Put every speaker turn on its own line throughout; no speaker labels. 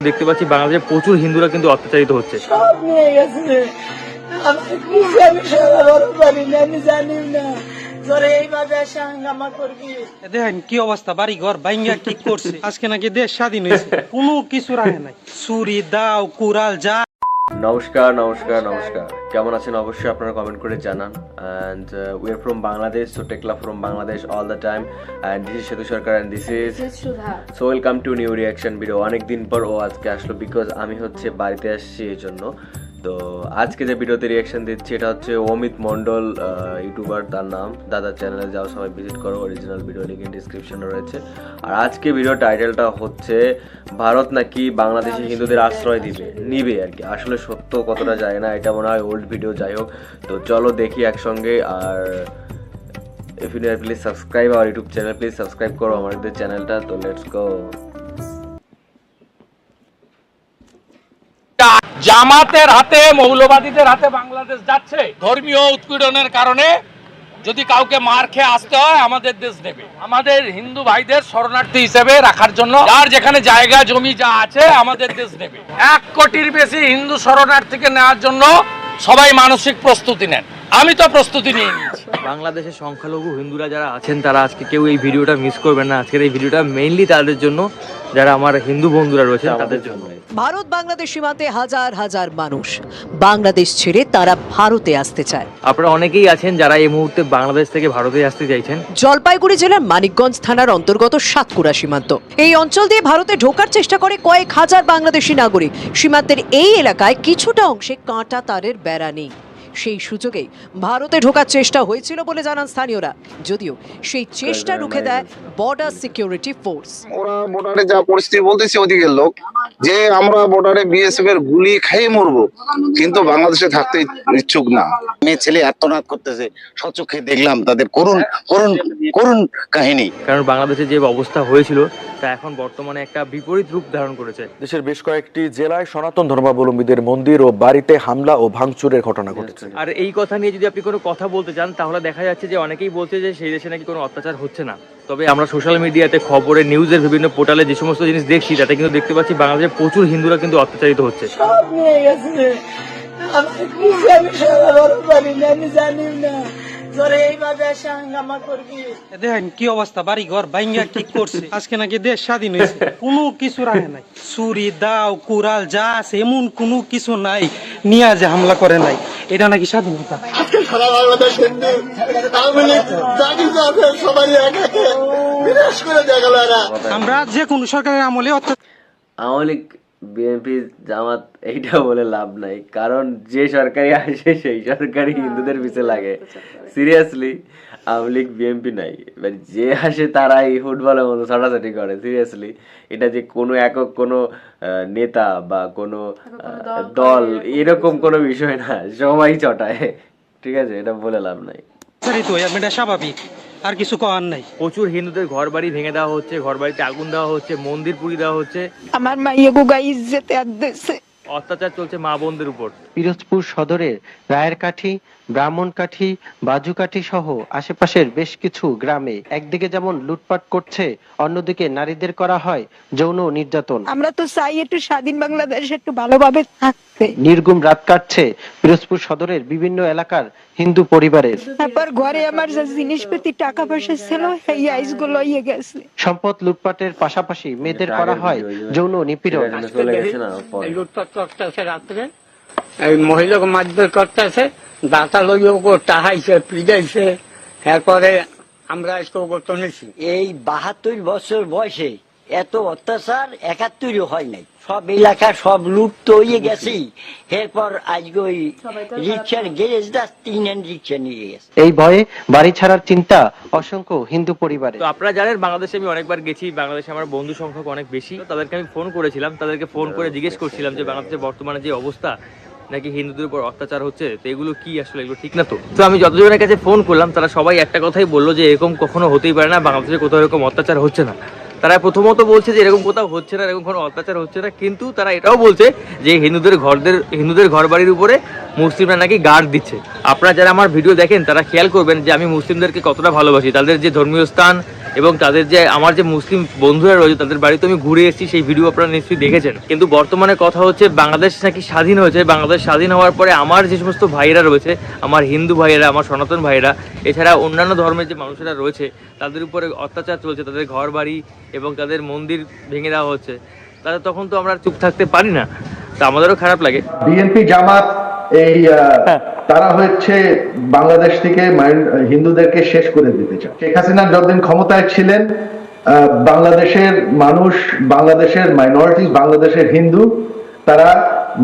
দেখতে পাচ্ছি বাংলাদেশে প্রচুর হিন্দুরা কিন্তু অত্যাচারিত হচ্ছে।
সব নিয়ে গেছে, আমি সারা বড় পারি না, আমি জানি না।
দেখেন কি অবস্থা, বাড়ি ঘর ভাঙ্গা কি করছে। আজকে নাকি দেশ স্বাধীন হয়েছে, কোনো কিছু রাখে নাই, ছুরি দাও কুড়াল যা।
নমস্কার নমস্কার নমস্কার, কেমন আছেন অবশ্যই আপনারা কমেন্ট করে জানান। And we are from Bangladesh, so টেকলা from Bangladesh all the time. And this is Setu Sarkar and this is so welcome to new reaction video. অনেকদিন পর ও আজকে আসলো, বিকজ আমি হচ্ছে বাড়িতে আসছি এই জন্য। তো আজকে যে ভিডিওতে রিয়াকশন দিচ্ছি এটা হচ্ছে অমিত মণ্ডল, ইউটিউবার, তার নাম। দাদার চ্যানেলে যাও, সবাই ভিজিট করো, অরিজিনাল ভিডিও লিঙ্ক ডিসক্রিপশনে রয়েছে। আর আজকে ভিডিও টাইটেলটা হচ্ছে ভারত নাকি বাংলাদেশি হিন্দুদের আশ্রয় নিবে আর কি। আসলে সত্য কতটা যায় না, এটা মনে হয় ওল্ড ভিডিও, যাই হোক। তো চলো দেখি একসঙ্গে। আর if you please subscribe our YouTube channel, please subscribe করো আমাদের চ্যানেলটা। তো লেটস গো।
জামাতের হাতে, মৌলবাদীদের হাতে বাংলাদেশ যাচ্ছে। ধর্মীয় উৎপীড়নের কারণে যদি কাউকে মার খেয়ে আসতে হয়, আমাদের দেশ নেবে। আমাদের হিন্দু ভাইদের শরণার্থী হিসেবে রাখার জন্য যার যেখানে জায়গা জমি যা আছে, আমাদের দেশ নেবে। 1 কোটির বেশি হিন্দু শরণার্থীকে নেওয়ার জন্য সবাই মানসিক প্রস্তুতি নেন। আমি তো প্রস্তুতি নিয়ে নিয়েছি।
বাংলাদেশের সংখ্যালঘু হিন্দুরা যারা আছেন তারা আজকে কেউ এই ভিডিওটা মিস করবেন না। আজকের এই ভিডিওটা মেইনলি তাদের জন্য, যারা আমার হিন্দু বন্ধুরা রয়েছেন তাদের জন্য।
ভারত বাংলাদেশ সীমান্তে হাজার হাজার মানুষ বাংলাদেশ ছেড়ে তারা ভারতে আসতে চায়।
আপনারা অনেকেই আছেন যারা এই মুহূর্তে বাংলাদেশ থেকে ভারতে আসতে চাইছেন।
জলপাইগুড়ি জেলার মানিকগঞ্জ থানার অন্তর্গত সাতকুড়া সীমান্ত, এই অঞ্চল দিয়ে ভারতে ঢোকার চেষ্টা করে কয়েক হাজার বাংলাদেশি নাগরিক। সীমান্তের এই এলাকায় কিছুটা অংশে কাঁটা তারের বেড়া নেই। সেই সুযোগেই ভারতে ঢোকার চেষ্টা হয়েছিল বলে জানান স্থানীয়রা, যদিও সেই চেষ্টা রুখে দেয় বর্ডার সিকিউরিটি ফোর্স।
ওরা বর্ডারে যা পরিস্থিতি বলতেছে ওদিকের লোক, যে আমরা বর্ডারে বিএসএফ এর গুলি খেয়ে মরবো, কিন্তু বাংলাদেশে থাকতে ইচ্ছুক না।
মেয়ে ছেলে আত্মনাদ করতেছে, সচক্ষে দেখলাম তাদের করুণ করুণ করুণ কাহিনী।
কারণ বাংলাদেশে যে অবস্থা হয়েছিল তা এখন বর্তমানে একটা বিপরীত রূপ ধারণ করেছে।
দেশের বেশ কয়েকটি জেলায় সনাতন ধর্মাবলম্বীদের মন্দির ও বাড়িতে হামলা ও ভাঙচুরের ঘটনা ঘটেছে।
আর এই কথা নিয়ে যদি আপনি কোনো কথা বলতে চান, তাহলে দেখা যাচ্ছে যে অনেকেই বলছে যে সেই দেশে নাকি কোনো অত্যাচার হচ্ছে না। তবে আমরা সোশ্যাল মিডিয়াতে, খবরে, নিউজের বিভিন্ন পোর্টালে যে সমস্ত জিনিস দেখছি, তাতে কিন্তু দেখতে পাচ্ছি বাংলাদেশে প্রচুর হিন্দুরা কিন্তু অত্যাচারিত হচ্ছে।
সব নিয়ে গেছে, আমি সারা বড় পারি না, আমি জানি না।
দেখেন কি অবস্থা, বাড়ি ঘর ভাঙ্গা কি করছে। আজকে নাকি দেশ স্বাধীন হয়েছে, কোনো কিছু রাখে নাই, ছুরি দাও কুড়াল যা আছে এমন কোনো কিছু নাই নিয়ে যে হামলা করে নাই। এটা নাকি স্বাধীনতা।
সারা বাংলাদেশ হিন্দু, সবাই একাকে বিনাশ করে দেখা গেল।
আমরা যে কোনো সরকারের আমলে
আওয়ামী লীগ, বিএনপি, জামাত এইটা বলে লাভ নাই, কারণ যে সরকারি আসে সেই সরকারি হিন্দুদের পিছে লাগে। সিরিয়াসলি আওয়ামী লীগ বিএনপি নাই, এবার যে আসে তারাই ফুটবলের মতো ছাটাছাটি করে। সিরিয়াসলি এটা যে কোনো একক কোনো নেতা বা কোনো দল এরকম কোনো বিষয় না, সবাই চটায়। ঠিক আছে, এটা বলে লাভ নাই,
এটা স্বাভাবিক, আর কিছু করার নাই।
প্রচুর হিন্দুদের ঘর বাড়ি ভেঙে দেওয়া হচ্ছে, ঘর বাড়িতে আগুন দেওয়া হচ্ছে, মন্দির পুড়িয়ে দেওয়া হচ্ছে।
আমার মাইয়া গুগা ইজ্জতে আদেছে,
অত্যাচার চলছে মা বোনদের উপর।
পিরোজপুর সদরের রায়েরকাঠি, ব্রাহ্মণকাঠি, বাজুকাঠি সহ আশেপাশের বেশ কিছু গ্রামে একদিকে যেমন লুটপাট করছে, অন্যদিকে নারীদের করা হয় যৌন নির্যাতন।
আমরা তো চাই একটু স্বাধীন বাংলাদেশ একটু ভালোভাবে থাকতে।
নির্গুম রাত কাটছে পিরোজপুর সদরের বিভিন্ন এলাকার হিন্দু পরিবারের।
তারপর ঘরে আমার যে জিনিসপাতি টাকা পয়সা ছিল এই আইসগুলো ইয়ে গেছে।
সম্পদ লুটপাটের পাশাপাশি মেয়েদের করা হয় যৌন নিপীড়ন।
লুটপাট করতেছে রাত্রে, এই মহিলাকে মারধর করতেছে, দাঁতা লইও টাহাইছে, পিড়াইছে। এরপরে আমরা নিছি।
এই 72 বছর বয়সে এত অত্যাচার 71 হয় নাই। সব এলাকা সব লুট তো হয়ে গেছে। এরপর আজকে ওই রিক্সার গ্যারেজটা 3 হ্যান্ড রিক্সা নিয়ে গেছে।
এই ভয়ে বাড়ি ছাড়ার চিন্তা অসংখ্য হিন্দু পরিবারে।
তো আপনারা জানেন বাংলাদেশে আমি অনেকবার গেছি, বাংলাদেশে আমার বন্ধু সংখ্যক অনেক বেশি। তাদেরকে আমি ফোন করেছিলাম, তাদেরকে ফোন করে জিজ্ঞেস করছিলাম যে বাংলাদেশের বর্তমানে যে অবস্থা, নাকি হিন্দুদের উপর অত্যাচার হচ্ছে, তো এগুলো কি আসলে, এগুলো ঠিক না। তো আমি যতজনের কাছে ফোন করলাম তারা সবাই একটা কথাই বললো যে এরকম কখনো হতেই পারে না, বাংলাদেশে কোথাও এরকম অত্যাচার হচ্ছে না। তারা প্রথমত বলছে যে এরকম কোথাও হচ্ছে না, এরকম কোনো অত্যাচার হচ্ছে না, কিন্তু তারা এটাও বলছে যে হিন্দুদের ঘর বাড়ির উপরে মুসলিমরা নাকি গার্ড দিচ্ছে। আপনারা যারা আমার ভিডিও দেখেন তারা খেয়াল করবেন যে আমি মুসলিমদেরকে কতটা ভালোবাসি, তাদের যে ধর্মীয় স্থান এবং তাদের যে আমার যে মুসলিম বন্ধুরা রয়েছে তাদের বাড়িতে আমি ঘুরে এসেছি, সেই ভিডিও আপনারা নিশ্চয়ই দেখেছেন। কিন্তু বর্তমানে কথা হচ্ছে বাংলাদেশ নাকি স্বাধীন হয়েছে, বাংলাদেশ স্বাধীন হওয়ার পরে আমার যে সমস্ত ভাইয়েরা রয়েছে, আমার হিন্দু ভাইয়েরা, আমার সনাতন ভাইয়েরা, এছাড়া অন্যান্য ধর্মের যে মানুষেরা রয়েছে তাদের উপরে অত্যাচার চলছে, তাদের ঘর বাড়ি এবং তাদের মন্দির ভেঙে দেওয়া হচ্ছে, তাদের তখন তো আমরা চুপ থাকতে পারি না, তা আমাদেরও খারাপ লাগে।
বিএনপি জামাত এই তারা হচ্ছে বাংলাদেশ থেকে হিন্দুদেরকে শেষ করে দিতে চায়। শেখ হাসিনা যতদিন ক্ষমতায় ছিলেন বাংলাদেশের মানুষ, বাংলাদেশের মাইনরিটি, বাংলাদেশের হিন্দু তারা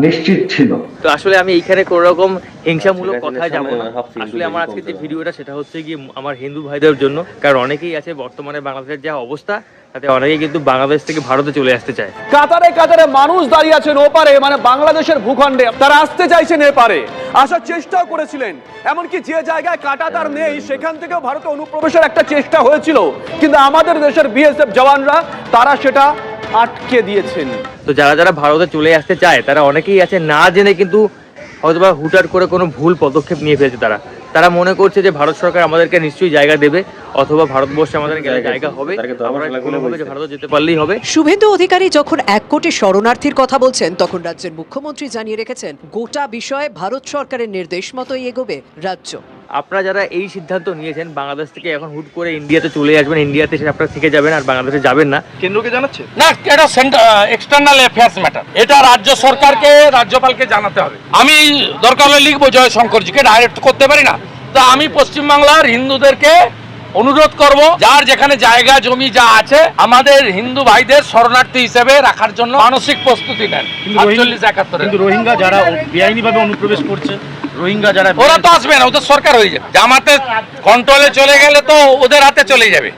নিশ্চিত ছিল।
তো আসলে আমি এইখানে কোনো রকম হিংসামূলক কথায় যাবো না। আসলে আমার আজকে যে ভিডিওটা সেটা হচ্ছে কি আমার হিন্দু ভাইদের জন্য, কারণ অনেকেই আছে বর্তমানে বাংলাদেশের যা অবস্থা তাতে অনেকেই কিন্তু বাংলাদেশ থেকে ভারতে চলে আসতে চায়।
কাতারে কাতারে মানুষ দাঁড়িয়ে আছেন ওপারে, মানে বাংলাদেশের ভূখণ্ডে, তারা আসতে চাইছেন এপারে, আসার চেষ্টাও করেছিলেন। এমনকি যে জায়গায় কাঁটাতার নেই সেখান থেকেও ভারতে অনুপ্রবেশের একটা চেষ্টা হয়েছিল, কিন্তু আমাদের দেশের বিএসএফ জওয়ানরা তারা সেটা আটকে দিয়েছেন।
তো যারা যারা ভারতে চলে আসতে চায় তারা অনেকেই আছে না জেনে কিন্তু হয়তোবা হুটহাট করে কোনো ভুল পদক্ষেপ নিয়ে ফেলেছে। তারা মনে করছে যে ভারত সরকার আমাদেরকে নিশ্চয়ই জায়গা দেবে অথবা ভারতবর্ষে আমাদের জায়গা হবে, ভারতে যেতে পারলেই হবে।
শুভেন্দু অধিকারী যখন 1 কোটি শরণার্থীর কথা বলছেন তখন রাজ্যের মুখ্যমন্ত্রী জানিয়ে রেখেছেন গোটা বিষয়ে ভারত সরকারের নির্দেশ মতোই এগোবে রাজ্য।
আপনারা যারা এই সিদ্ধান্ত নিয়েছেন বাংলাদেশ থেকে এখন হুট করে ইন্ডিয়াতে চলে আসবেন, ইন্ডিয়াতে এসে আপনারা থেকে যাবেন আর বাংলাদেশে যাবেন না,
কেন্দ্রকে জানাচ্ছে না, এটা এক্সটার্নাল অ্যাফেয়ার্স ম্যাটার, এটা রাজ্য সরকারকে, রাজ্যপালকে জানাতে হবে। আমি দরকার হলে লিখবো জয়শঙ্করজিকে, ডাইরেক্ট করতে পারি না। তা আমি পশ্চিমবাংলার হিন্দুদেরকে অনুরোধ করব, যার যেখানে জায়গা জমি যা আছে আমাদের হিন্দু ভাইদের শরণার্থী হিসেবে রাখার জন্য মানসিক প্রস্তুতি নেন। 48-71 কিন্তু রোহিঙ্গা যারা বেআইনিভাবে অনুপ্রবেশ করছে, রোহিঙ্গা যারা, ওরা তো আসবে না, ওদের সরকার হয়ে যাবে। জামাতের কন্ট্রোলে চলে গেলে তো ওদের হাতে চলে যাবে।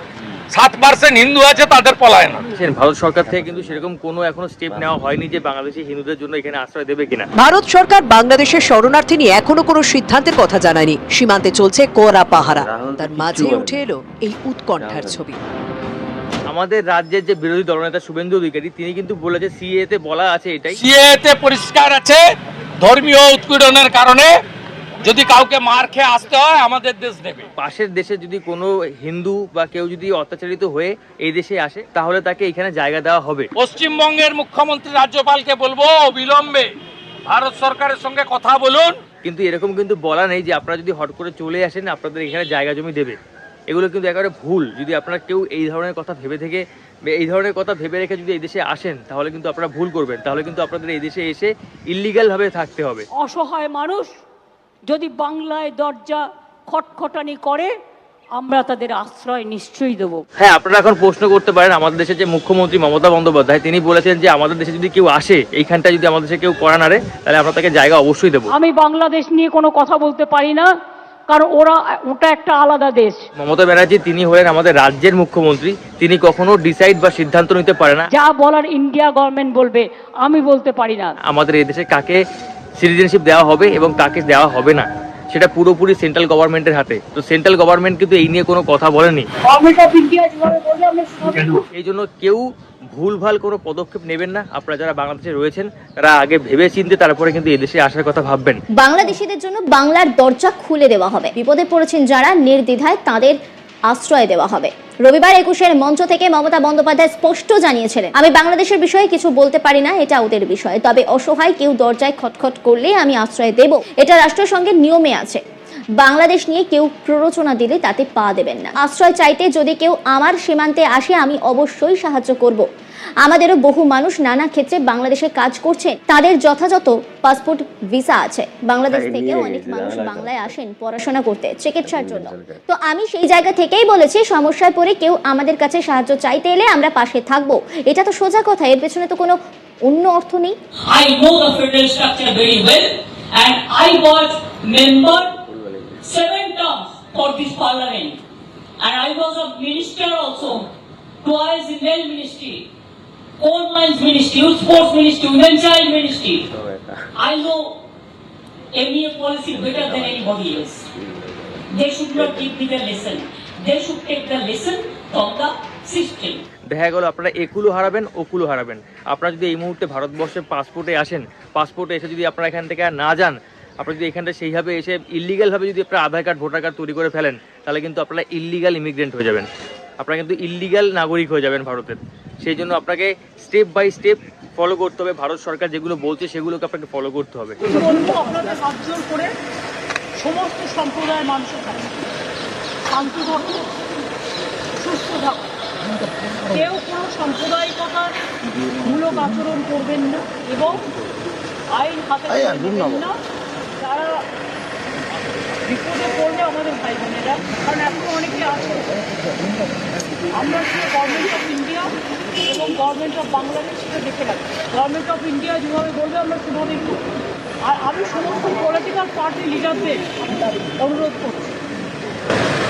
7% হিন্দু আছে, তাদের পলায়ন।
ভারত সরকার থেকে কিন্তু সেরকম কোনো এখনো স্টেপ নেওয়া হয়নি যে বাংলাদেশি হিন্দুদের জন্য এখানে আশ্রয় দেবে কিনা।
ভারত সরকার বাংলাদেশের শরণার্থী নিয়ে এখনো কোনো সিদ্ধান্তের কথা জানায়নি। সীমান্তে চলছে কড়া পাহারা, তার মাঝে উঠে এলো এই উৎকণ্ঠার ছবি।
আমাদের রাজ্যের যে বিরোধী দলনেতা শুভেন্দু অধিকারী তিনি কিন্তু বলেছে সিএ তে বলা আছে, এটাই
সিএ তে পরিষ্কার আছে, ধর্মীয় উৎপীড়নের কারণে যদি কাউকে মার খেয়ে আসতে হয় আমাদের দেশ নেবে।
পাশের দেশে যদি কোনো হিন্দু বা কেউ যদি অত্যাচারিত হয়ে এই দেশে আসে তাহলে তাকে এখানে জায়গা দেওয়া হবে।
পশ্চিমবঙ্গের মুখ্যমন্ত্রী রাজ্যপালকে বলবো অবিলম্বে ভারত সরকারের সঙ্গে কথা বলুন।
কিন্তু এরকম কিন্তু বলা নেই যে আপনারা যদি হট করে চলে আসেন আপনাদের এখানে জায়গা জমি দেবে, এগুলো কিন্তু একেবারে ভুল। যদি আপনারা কেউ এই ধরনের কথা ভেবে রেখে যদি এই দেশে আসেন তাহলে কিন্তু আপনারা ভুল করবেন, তাহলে কিন্তু আপনাদের এই দেশে এসে ইল্লিগাল ভাবে থাকতে হবে।
অসহায় মানুষ যদি বাংলায় দরজা খটখটানি করে আমরা তাদের আশ্রয় নিশ্চয়ই দেব।
হ্যাঁ, আপনারা এখন প্রশ্ন করতে পারেন আমাদের দেশের যে মুখ্যমন্ত্রী মমতা বন্দ্যোপাধ্যায় তিনি বলেছেন যে আমাদের দেশে যদি কেউ আসে এইখানটা যদি আমাদের দেশে কেউ করা নারে তাহলে আমরা তাকে জায়গা অবশ্যই দেবো।
আমি বাংলাদেশ নিয়ে কোনো কথা বলতে পারি না, কারণ ওটা একটা আলাদা দেশ।
মমতা ব্যানার্জি তিনি হলেন আমাদের রাজ্যের মুখ্যমন্ত্রী, তিনি কখনো ডিসাইড বা সিদ্ধান্ত নিতে পারে না।
যা বলার ইন্ডিয়া গভর্নমেন্ট বলবে, আমি বলতে পারি না।
আমাদের এই দেশে কাকে সিটিজেনশিপ দেওয়া হবে এবং কাকে দেওয়া হবে না সেটা পুরোপুরি সেন্ট্রাল গভর্নমেন্টের হাতে। তো সেন্ট্রাল গভর্নমেন্ট কিন্তু এই নিয়ে কোনো কথা বলেনি। এই জন্য কেউ ভুলভাল কোনো পদক্ষেপ নেবেন না। আপনারা যারা বাংলাদেশে রয়েছেন তারা আগে ভেবে চিন্তে তারপরে কিন্তু এই দেশে আসার কথা ভাববেন।
বাংলাদেশিদের জন্য বাংলার দরজা খুলে দেওয়া হবে, বিপদে পড়েছেন যারা নির্দ্বিধায় তাদের আশ্রয় দেওয়া হবে। রবিবার 21-এর মঞ্চ থেকে মমতা বন্দ্যোপাধ্যায় স্পষ্ট জানিয়েছিলেন, আমি বাংলাদেশের বিষয়ে কিছু বলতে পারি না, এটা ওদের বিষয়, তবে অসহায় কেউ দরজায় খটখট করলে আমি আশ্রয় দেব, এটা রাষ্ট্রসংঘের নিয়মে আছে। বাংলাদেশ নিয়ে কেউ প্ররোচনা দিলে তাতে পা দেবেন না। আশ্রয় চাইতে যদি কেউ আমার সীমান্তে আসে আমি অবশ্যই সাহায্য করব। আমাদেরও বহু মানুষ নানা ক্ষেত্রে বাংলাদেশে কাজ করছেন, তাদের যথাযথ পাসপোর্ট ভিসা আছে। বাংলাদেশ থেকে অনেক মানুষ বাংলায় আসেন পড়াশোনা করতে, চিকিৎসার জন্য। তো আমি সেই জায়গা থেকেই বলেছি সমস্যায় পড়ে কেউ আমাদের কাছে সাহায্য চাইতে এলে আমরা পাশে থাকবো। এটা তো সোজা কথা, এর পেছনে তো কোনো অন্য অর্থ নেই।
I know the federal structure very well and I was member 7 terms for this parliament and I was a minister also, twice in Rail Ministry, Coal Mines Ministry, Youth Sports Ministry, Women Child Ministry. I know MEA policy better than anybody else. They should not give me the lesson. They should take the lesson from the system.
দেখা গেল আপনারা একুলো হারাবেন ওকুলো হারাবেন। আপনারা যদি এই মুহূর্তে ভারতবর্ষে পাসপোর্টে আসেন, পাসপোর্টে এসে যদি আপনারা এখান থেকে আর না যান, আপনারা যদি এখানটা সেইভাবে এসে ইল্লিগালভাবে যদি আপনারা আধার কার্ড ভোটার কার্ড তৈরি করে ফেলেন তাহলে কিন্তু আপনারা ইল্লিগাল ইমিগ্রেন্ট হয়ে যাবেন। আপনারা কিন্তু ইল্লিগাল নাগরিক হয়ে যাবেন ভারতের। সেই জন্য আপনাকে স্টেপ বাই স্টেপ ফলো করতে হবে, ভারত সরকার যেগুলো বলছে সেগুলোকে আপনাকে ফলো করতে হবে।
বলবো আপনাদের হাত জোর করে সমস্ত সম্প্রদায়ের মানুষের কাছে শান্তি থাকুন, সুস্থ থাকুন, কেউ কোনো সাম্প্রদায়িকতার মূলক আচরণ করবেন না এবং আইন হাতে নেবেন না। তারা বিপদে পড়বে আমাদের ভাই বোনেরা, কারণ এখন অনেকে আছে। আমরা শুধু গভর্নমেন্ট অফ ইন্ডিয়া এবং গভর্নমেন্ট অফ বাংলাদেশ সেটা দেখে রাখি। গভর্নমেন্ট অফ ইন্ডিয়া যেভাবে বলবে আমরা সেভাবেই করব। আর আমি সমস্ত পলিটিক্যাল পার্টি লিডারদের অনুরোধ করছি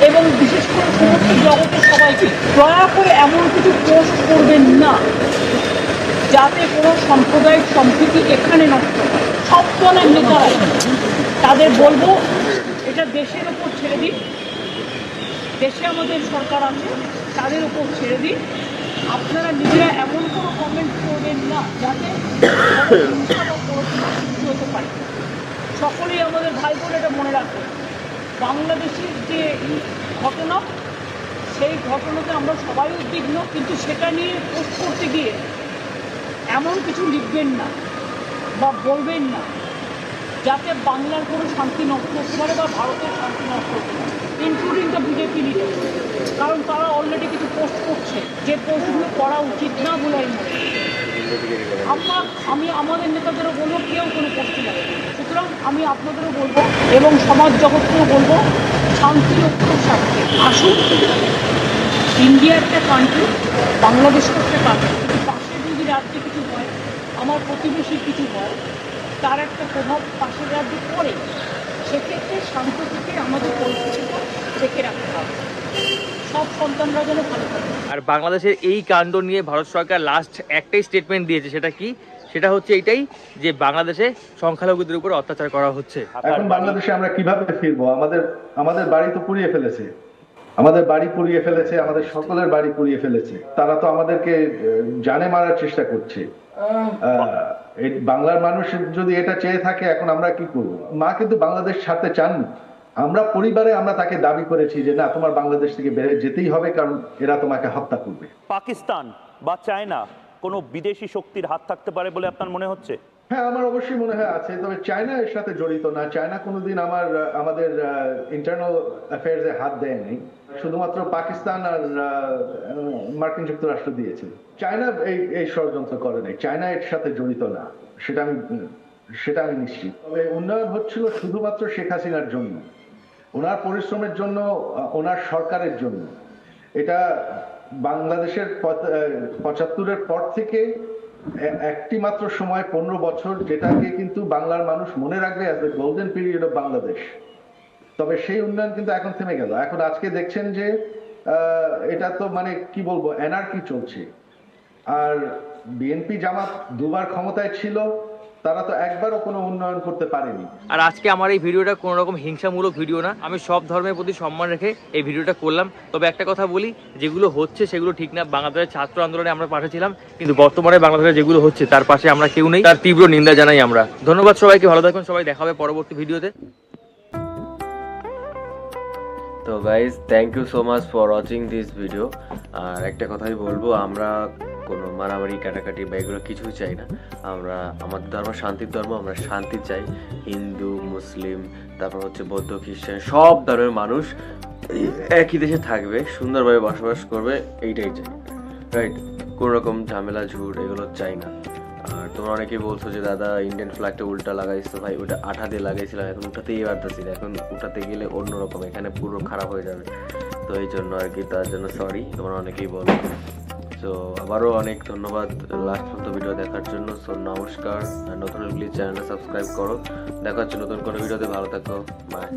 এবং বিশেষ করে সমস্ত জগতের সবাইকে দয়া করে এমন কিছু পোস্ট করবেন না যাতে কোনো সাম্প্রদায়িক সম্প্রীতি এখানে নষ্ট হয়। সব দলের নেতারা তাদের বলবো এটা দেশের ওপর ছেড়ে দিন, দেশে আমাদের সরকার আছে তাদের উপর ছেড়ে দিন। আপনারা নিজেরা এমন কোনো কমেন্ট করবেন না যাতে হতে পারে। সকলেই আমাদের ভাই বোন এটা মনে রাখবেন। বাংলাদেশের যে ঘটনা, সেই ঘটনাতে আমরা সবাই উদ্বিগ্ন, কিন্তু সেটা নিয়ে পোস্ট করতে গিয়ে এমন কিছু লিখবেন না বা বলবেন না যাতে বাংলার কোনো শান্তি নষ্ট হতে পারে বা ভারতের শান্তি নষ্ট হতে পারে, ইনক্লুডিং দ্য বিজেপি লিডার। কারণ তারা অলরেডি কিছু পোস্ট করছে যে পোস্টগুলো করা উচিত না বলে আমি মনে করি। আমি আমাদের নেতাদেরও বলবো কেউ কোনো পোস্টই লাগে। সুতরাং আমি আপনাদেরও বলবো এবং সমাজ জগৎকেও বলবো শান্তি রক্ষার স্বার্থে আসুন। ইন্ডিয়া একটা কান্ট্রি, বাংলাদেশও একটা কান্ট্রি, কিন্তু পাশে যদি রাজ্যে কিছু হয়, আমার প্রতিবেশীর কিছু হয়, তার একটা প্রভাব পাশের রাজ্যে পড়ে। সেক্ষেত্রে শান্ত থেকে আমাদের পরিস্থিতিটা দেখে রাখতে হবে, সব সন্তানরা যেন ভালো থাকে।
আর বাংলাদেশের এই কাণ্ড নিয়ে ভারত সরকার লাস্ট একটাই স্টেটমেন্ট দিয়েছে, সেটা কি? সেটা হচ্ছে এইটাই যে বাংলাদেশে সংখ্যালঘুদের উপর অত্যাচার করা হচ্ছে।
এখন বাংলাদেশে আমরা কিভাবে ফিরবো? আমাদের বাড়ি তো পুড়িয়ে ফেলেছে, আমাদের বাড়ি পুড়িয়ে ফেলেছে, আমাদের সকলের বাড়ি পুড়িয়ে ফেলেছে। তারা তো আমাদেরকে জানে মারার চেষ্টা করছে। এই বাংলার মানুষ যদি এটা চেয়ে থাকে, এখন আমরা কি করব? মা কিন্তু বাংলাদেশ ছাড়তে চান। আমরা পরিবারে আমরা তাকে দাবি করেছি যে না, তোমার বাংলাদেশ থেকে বের যেতেই হবে, কারণ এরা তোমাকে হত্যা করবে।
পাকিস্তান বা চায়না কোনো বিদেশি শক্তির হাত থাকতে পারে বলে আপনার মনে হচ্ছে?
হ্যাঁ, আমার অবশ্যই মনে হয় আছে, তবে চায়না এর সাথে জড়িত না। চায়না কোনোদিন আমাদের ইন্টারনাল অ্যাফেয়ার্সে হাত দেয়নি, শুধুমাত্র পাকিস্তান আর মার্কিন যুক্তরাষ্ট্র দিয়েছে। চায়না এই ষড়যন্ত্র করে নাই, চায়না এর সাথে জড়িত না, সেটা আমি নিশ্চিত। তবে উন্নয়ন হচ্ছিল শুধুমাত্র শেখ হাসিনার জন্য, ওনার পরিশ্রমের জন্য, ওনার সরকারের জন্য। এটা বাংলাদেশের ৭৫-এর পর থেকে একটি মাত্র সময় ১৫ বছর, যেটাকে কিন্তু বাংলার মানুষ মনে রাখবে as the golden period of Bangladesh. তবে সেই উন্নয়ন কিন্তু এখন থেমে গেল। এখন আজকে দেখছেন যে এটা তো মানে কি বলবো, এনার্কি চলছে। আর বিএনপি জামাত দুবার ক্ষমতায় ছিল, তারা তো একবারও কোনো উন্নয়ন করতে পারেনি।
আর আজকে আমার এই ভিডিওটা কোনো রকম হিংসামূলক ভিডিও না, আমি সব ধর্মের প্রতি সম্মান রেখে এই ভিডিওটা করলাম। তবে একটা কথা বলি, যেগুলো হচ্ছে সেগুলো ঠিক না। বাংলাদেশের ছাত্র আন্দোলনে আমরা পাঠিয়েছিলাম, কিন্তু বর্তমানে বাংলাদেশে যেগুলো হচ্ছে তার পাশে আমরা কেউ নেই, তার তীব্র নিন্দা জানাই আমরা। ধন্যবাদ সবাইকে, ভালো থাকুন সবাই, দেখা হবে পরবর্তী ভিডিওতে।
তো guys, thank you so much for watching this video. আর একটা কথাই বলবো, আমরা কোনো মারামারি কাটাকাটি বা এগুলো কিছুই চাই না। আমাদের ধর্ম শান্তির ধর্ম, আমরা শান্তি চাই। হিন্দু, মুসলিম, তারপর হচ্ছে বৌদ্ধ, খ্রিস্টান, সব ধর্মের মানুষ একই দেশে থাকবে, সুন্দরভাবে বসবাস করবে, এইটাই চাই, রাইট? কোনো রকম ঝামেলা ঝুট এগুলো চাই না। আর তোমরা অনেকেই বলছো যে দাদা ইন্ডিয়ান ফ্ল্যাগটা উল্টা লাগাইছো। ভাই, ওটা আঠা দিয়ে লাগাইছিলাম, এখন উঠাতেই পারতেছি না। এখন উঠাতে গেলে অন্যরকম, এখানে পুরো খারাপ হয়ে যাবে। তো এই জন্য আর কি, তার জন্য সরি, তোমরা অনেকেই বলো। তো আবারও অনেক ধন্যবাদ লাস্ট পর্যন্ত ভিডিও দেখার জন্য। সো নমস্কার, নতুন প্লিজ চ্যানেলটা সাবস্ক্রাইব করো। দেখা হচ্ছে নতুন কোনো ভিডিওতে, ভালো থাকো, বাই।